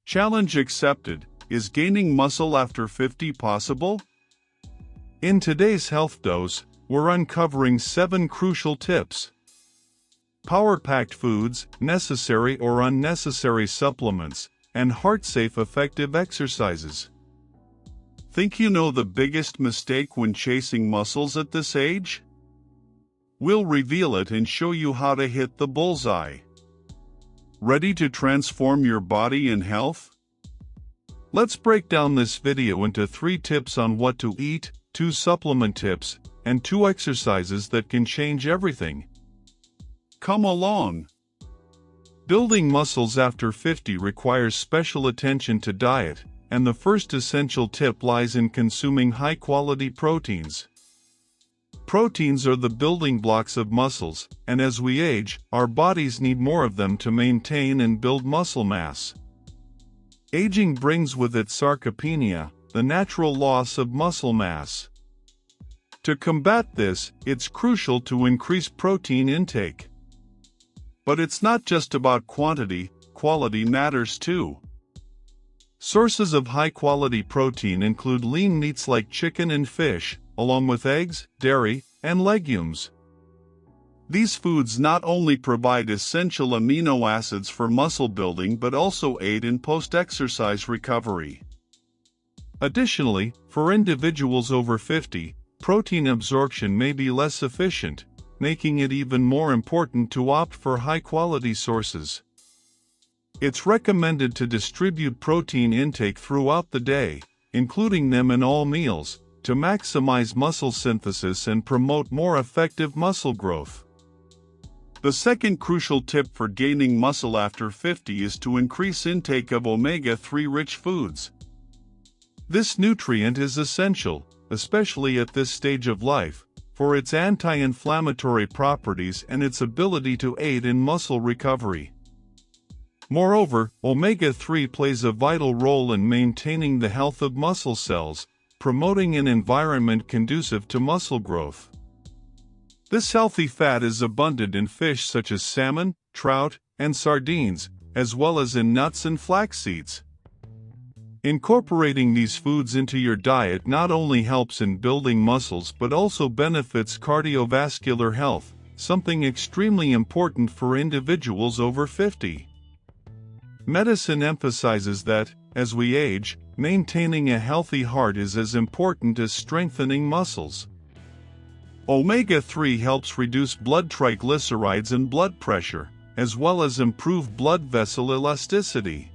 Challenge accepted. Is gaining muscle after 50 possible? In today's health dose, we're uncovering 7 crucial tips. Power-packed foods, necessary or unnecessary supplements, and heart-safe effective exercises. Think you know the biggest mistake when chasing muscles at this age? We'll reveal it and show you how to hit the bullseye. Ready to transform your body and health? Let's break down this video into 3 tips on what to eat, 2 supplement tips, and 2 exercises that can change everything. Come along. Building muscles after 50 requires special attention to diet, and the first essential tip lies in consuming high-quality proteins. Proteins are the building blocks of muscles, and as we age, our bodies need more of them to maintain and build muscle mass. Aging brings with it sarcopenia, the natural loss of muscle mass. To combat this, it's crucial to increase protein intake. But it's not just about quantity, quality matters too. Sources of high-quality protein include lean meats like chicken and fish, along with eggs, dairy, and legumes. These foods not only provide essential amino acids for muscle building but also aid in post-exercise recovery. Additionally, for individuals over 50, protein absorption may be less efficient, making it even more important to opt for high-quality sources. It's recommended to distribute protein intake throughout the day, including them in all meals, to maximize muscle synthesis and promote more effective muscle growth. The second crucial tip for gaining muscle after 50 is to increase intake of omega-3 rich foods. This nutrient is essential, especially at this stage of life, for its anti-inflammatory properties and its ability to aid in muscle recovery. Moreover, omega-3 plays a vital role in maintaining the health of muscle cells, promoting an environment conducive to muscle growth. This healthy fat is abundant in fish such as salmon, trout, and sardines, as well as in nuts and flax seeds. Incorporating these foods into your diet not only helps in building muscles but also benefits cardiovascular health, something extremely important for individuals over 50. Medicine emphasizes that, as we age, maintaining a healthy heart is as important as strengthening muscles. Omega-3 helps reduce blood triglycerides and blood pressure, as well as improve blood vessel elasticity.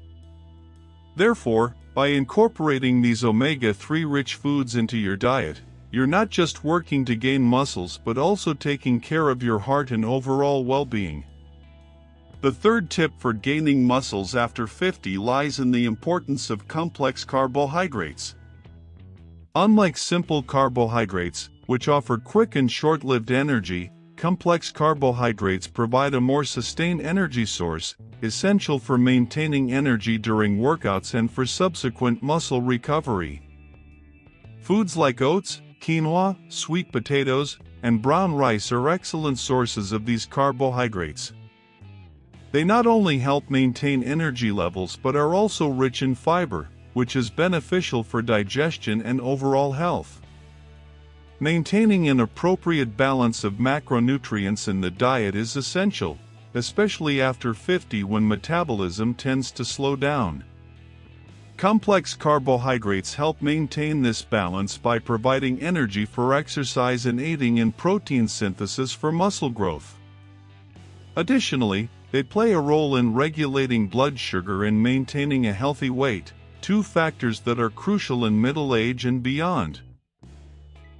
Therefore, by incorporating these omega-3 rich foods into your diet, you're not just working to gain muscles but also taking care of your heart and overall well-being. The third tip for gaining muscles after 50 lies in the importance of complex carbohydrates. Unlike simple carbohydrates, which offer quick and short-lived energy, complex carbohydrates provide a more sustained energy source, essential for maintaining energy during workouts and for subsequent muscle recovery. Foods like oats, quinoa, sweet potatoes, and brown rice are excellent sources of these carbohydrates. They not only help maintain energy levels but are also rich in fiber, which is beneficial for digestion and overall health. Maintaining an appropriate balance of macronutrients in the diet is essential, especially after 50 when metabolism tends to slow down. Complex carbohydrates help maintain this balance by providing energy for exercise and aiding in protein synthesis for muscle growth. Additionally, they play a role in regulating blood sugar and maintaining a healthy weight, 2 factors that are crucial in middle age and beyond.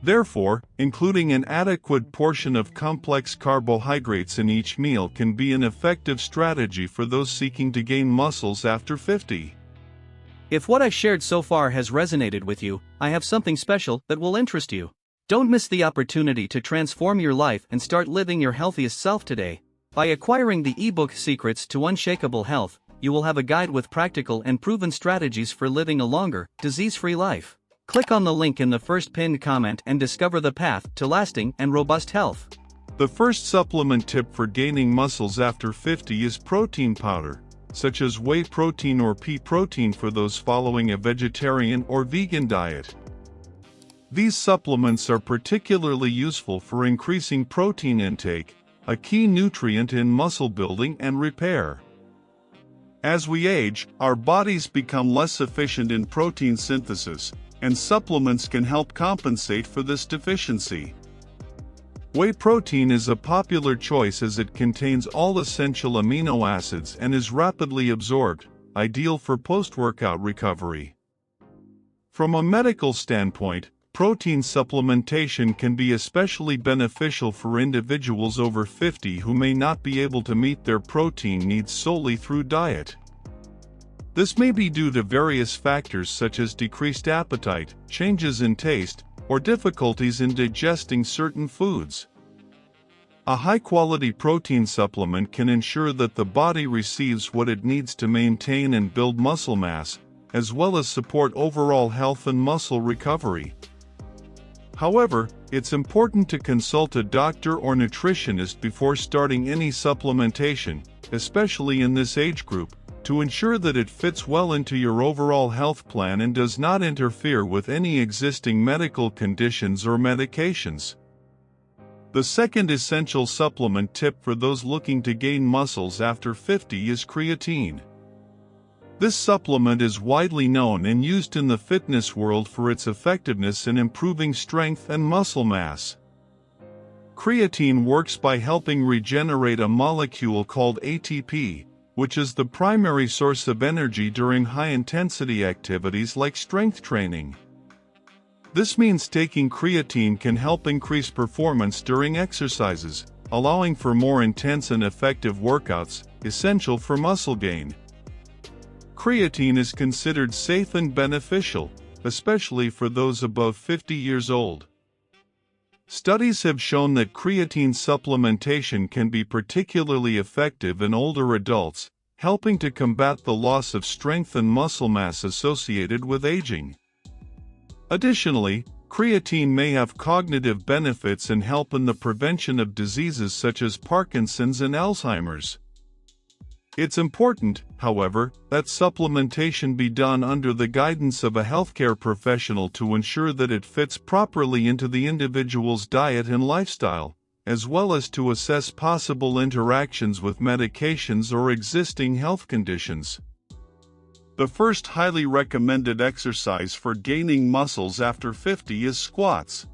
Therefore, including an adequate portion of complex carbohydrates in each meal can be an effective strategy for those seeking to gain muscles after 50. If what I've shared so far has resonated with you, I have something special that will interest you. Don't miss the opportunity to transform your life and start living your healthiest self today. By acquiring the ebook Secrets to Unshakable Health, you will have a guide with practical and proven strategies for living a longer, disease-free life. Click on the link in the first pinned comment and discover the path to lasting and robust health. The first supplement tip for gaining muscles after 50 is protein powder. such as whey protein or pea protein for those following a vegetarian or vegan diet. These supplements are particularly useful for increasing protein intake, a key nutrient in muscle building and repair. As we age, our bodies become less efficient in protein synthesis, and supplements can help compensate for this deficiency. Whey protein is a popular choice as it contains all essential amino acids and is rapidly absorbed, ideal for post-workout recovery. From a medical standpoint, protein supplementation can be especially beneficial for individuals over 50 who may not be able to meet their protein needs solely through diet. This may be due to various factors such as decreased appetite, changes in taste, or difficulties in digesting certain foods. A high-quality protein supplement can ensure that the body receives what it needs to maintain and build muscle mass, as well as support overall health and muscle recovery. However, it's important to consult a doctor or nutritionist before starting any supplementation, especially in this age group, to ensure that it fits well into your overall health plan and does not interfere with any existing medical conditions or medications. The second essential supplement tip for those looking to gain muscles after 50 is creatine. This supplement is widely known and used in the fitness world for its effectiveness in improving strength and muscle mass. Creatine works by helping regenerate a molecule called ATP, which is the primary source of energy during high-intensity activities like strength training. This means taking creatine can help increase performance during exercises, allowing for more intense and effective workouts, essential for muscle gain. Creatine is considered safe and beneficial, especially for those above 50 years old. Studies have shown that creatine supplementation can be particularly effective in older adults, helping to combat the loss of strength and muscle mass associated with aging. Additionally, creatine may have cognitive benefits and help in the prevention of diseases such as Parkinson's and Alzheimer's. It's important, however, that supplementation be done under the guidance of a healthcare professional to ensure that it fits properly into the individual's diet and lifestyle, as well as to assess possible interactions with medications or existing health conditions. The first highly recommended exercise for gaining muscles after 50 is squats.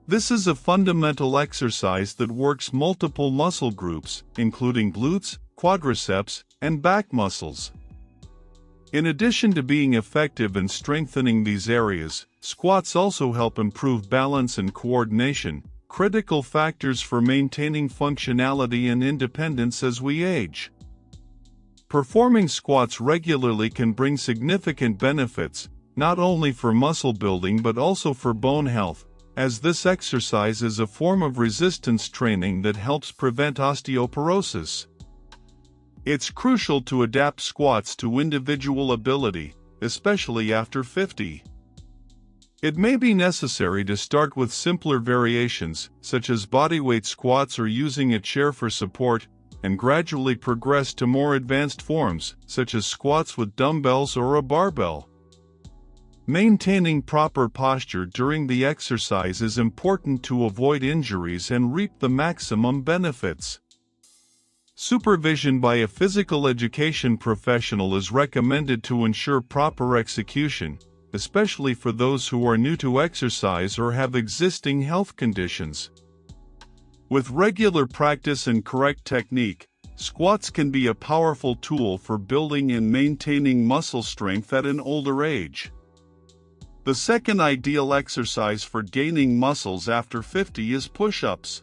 This is a fundamental exercise that works multiple muscle groups, including glutes, quadriceps, and back muscles. In addition to being effective in strengthening these areas, squats also help improve balance and coordination, critical factors for maintaining functionality and independence as we age. Performing squats regularly can bring significant benefits, not only for muscle building but also for bone health, as this exercise is a form of resistance training that helps prevent osteoporosis. It's crucial to adapt squats to individual ability, especially after 50. It may be necessary to start with simpler variations, such as bodyweight squats or using a chair for support, and gradually progress to more advanced forms, such as squats with dumbbells or a barbell. Maintaining proper posture during the exercise is important to avoid injuries and reap the maximum benefits. Supervision by a physical education professional is recommended to ensure proper execution, especially for those who are new to exercise or have existing health conditions. With regular practice and correct technique, squats can be a powerful tool for building and maintaining muscle strength at an older age. The second ideal exercise for gaining muscles after 50 is push-ups.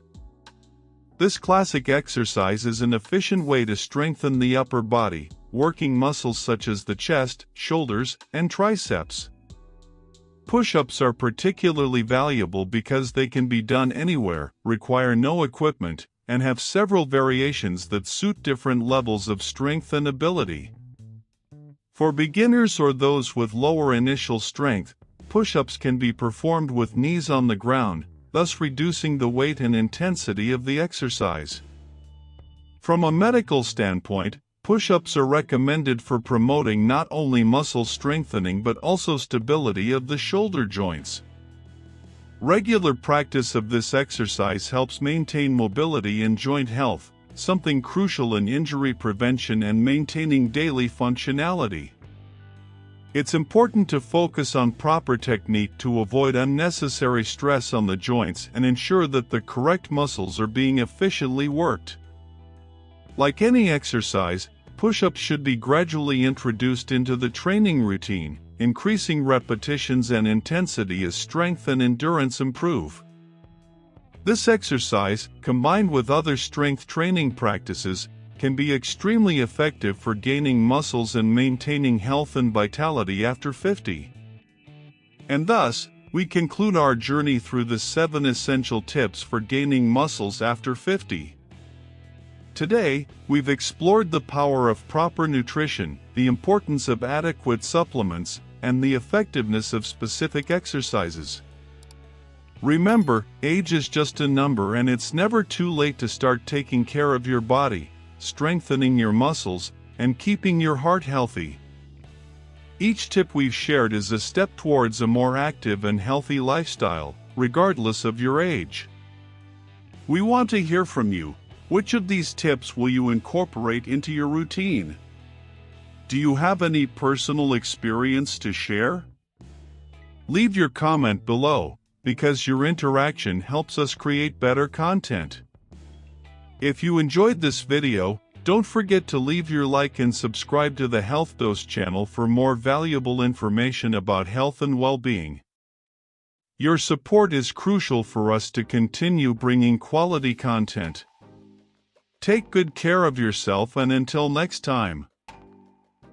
This classic exercise is an efficient way to strengthen the upper body, working muscles such as the chest, shoulders, and triceps. Push-ups are particularly valuable because they can be done anywhere, require no equipment, and have several variations that suit different levels of strength and ability. For beginners or those with lower initial strength, push-ups can be performed with knees on the ground, thus reducing the weight and intensity of the exercise. From a medical standpoint, Push-ups are recommended for promoting not only muscle strengthening but also stability of the shoulder joints. Regular practice of this exercise helps maintain mobility and joint health, something crucial in injury prevention and maintaining daily functionality. It's important to focus on proper technique to avoid unnecessary stress on the joints and ensure that the correct muscles are being efficiently worked. Like any exercise, push-ups should be gradually introduced into the training routine, increasing repetitions and intensity as strength and endurance improve. This exercise, combined with other strength training practices, can be extremely effective for gaining muscles and maintaining health and vitality after 50. And thus, we conclude our journey through the 7 essential tips for gaining muscles after 50. Today, we've explored the power of proper nutrition, the importance of adequate supplements, and the effectiveness of specific exercises. Remember, age is just a number and it's never too late to start taking care of your body, strengthening your muscles, and keeping your heart healthy. Each tip we've shared is a step towards a more active and healthy lifestyle, regardless of your age. We want to hear from you. Which of these tips will you incorporate into your routine? Do you have any personal experience to share? Leave your comment below, because your interaction helps us create better content. If you enjoyed this video, don't forget to leave your like and subscribe to the Health Dose channel for more valuable information about health and well-being. Your support is crucial for us to continue bringing quality content. Take good care of yourself and until next time.